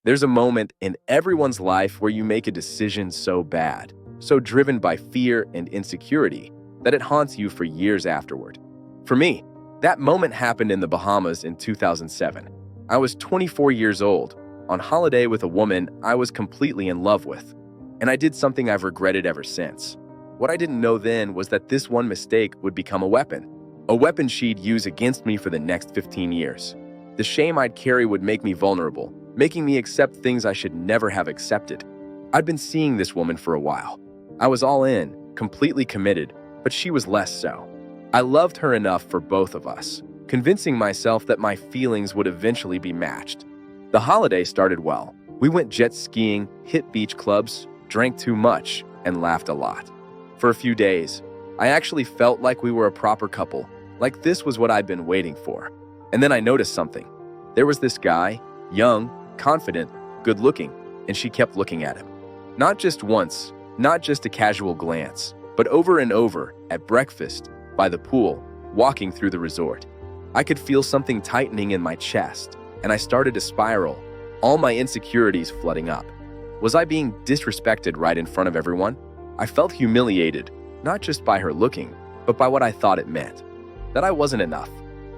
There's a moment in everyone's life where you make a decision so bad, so driven by fear and insecurity, that it haunts you for years afterward. For me, that moment happened in the Bahamas in 2007. I was 24 years old, on holiday with a woman I was completely in love with, and I did something I've regretted ever since. What I didn't know then was that this one mistake would become a weapon she'd use against me for the next 15 years. The shame I'd carry would make me vulnerable, making me accept things I should never have accepted. I'd been seeing this woman for a while. I was all in, completely committed, but she was less so. I loved her enough for both of us, convincing myself that my feelings would eventually be matched. The holiday started well. We went jet skiing, hit beach clubs, drank too much, and laughed a lot. For a few days, I actually felt like we were a proper couple, like this was what I'd been waiting for. And then I noticed something. There was this guy, young, confident, good-looking, and she kept looking at him. Not just once, not just a casual glance, but over and over, at breakfast, by the pool, walking through the resort. I could feel something tightening in my chest, and I started to spiral, all my insecurities flooding up. Was I being disrespected right in front of everyone? I felt humiliated, not just by her looking, but by what I thought it meant, that I wasn't enough.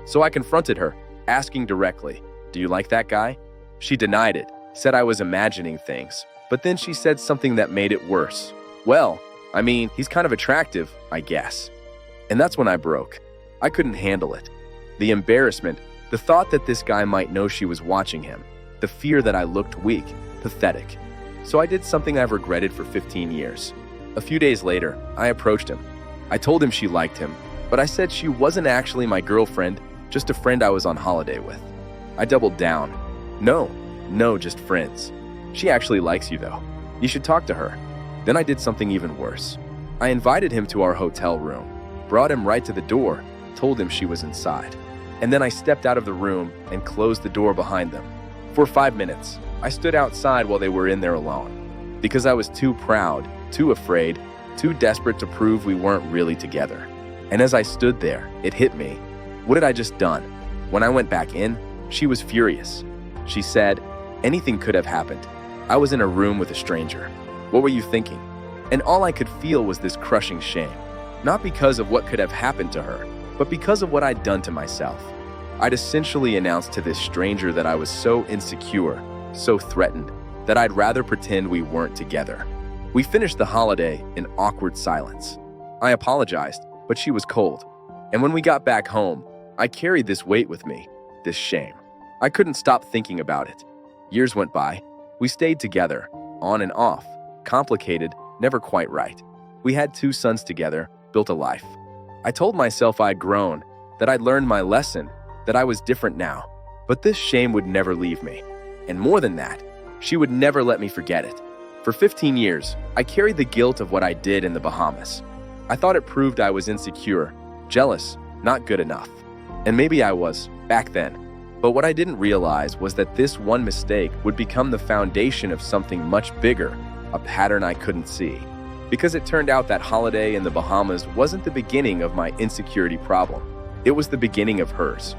So I confronted her, asking directly, "Do you like that guy?" She denied it, said I was imagining things, but then she said something that made it worse. "Well, I mean, he's kind of attractive, I guess." And that's when I broke. I couldn't handle it. The embarrassment, the thought that this guy might know she was watching him, the fear that I looked weak, pathetic. So I did something I've regretted for 15 years. A few days later, I approached him. I told him she liked him, but I said she wasn't actually my girlfriend, just a friend I was on holiday with. I doubled down. No, just friends. She actually likes you though. You should talk to her. Then I did something even worse. I invited him to our hotel room, brought him right to the door, told him she was inside. And then I stepped out of the room and closed the door behind them. For 5 minutes, I stood outside while they were in there alone, because I was too proud, too afraid, too desperate to prove we weren't really together. And as I stood there, it hit me. What had I just done? When I went back in, she was furious. She said, "Anything could have happened. I was in a room with a stranger. What were you thinking?" And all I could feel was this crushing shame. Not because of what could have happened to her, but because of what I'd done to myself. I'd essentially announced to this stranger that I was so insecure, so threatened, that I'd rather pretend we weren't together. We finished the holiday in awkward silence. I apologized, but she was cold. And when we got back home, I carried this weight with me, this shame. I couldn't stop thinking about it. Years went by. We stayed together, on and off, complicated, never quite right. We had 2 sons together, built a life. I told myself I'd grown, that I'd learned my lesson, that I was different now. But this shame would never leave me. And more than that, she would never let me forget it. For 15 years, I carried the guilt of what I did in the Bahamas. I thought it proved I was insecure, jealous, not good enough. And maybe I was, back then. But what I didn't realize was that this one mistake would become the foundation of something much bigger, a pattern I couldn't see. Because it turned out that holiday in the Bahamas wasn't the beginning of my insecurity problem. It was the beginning of hers.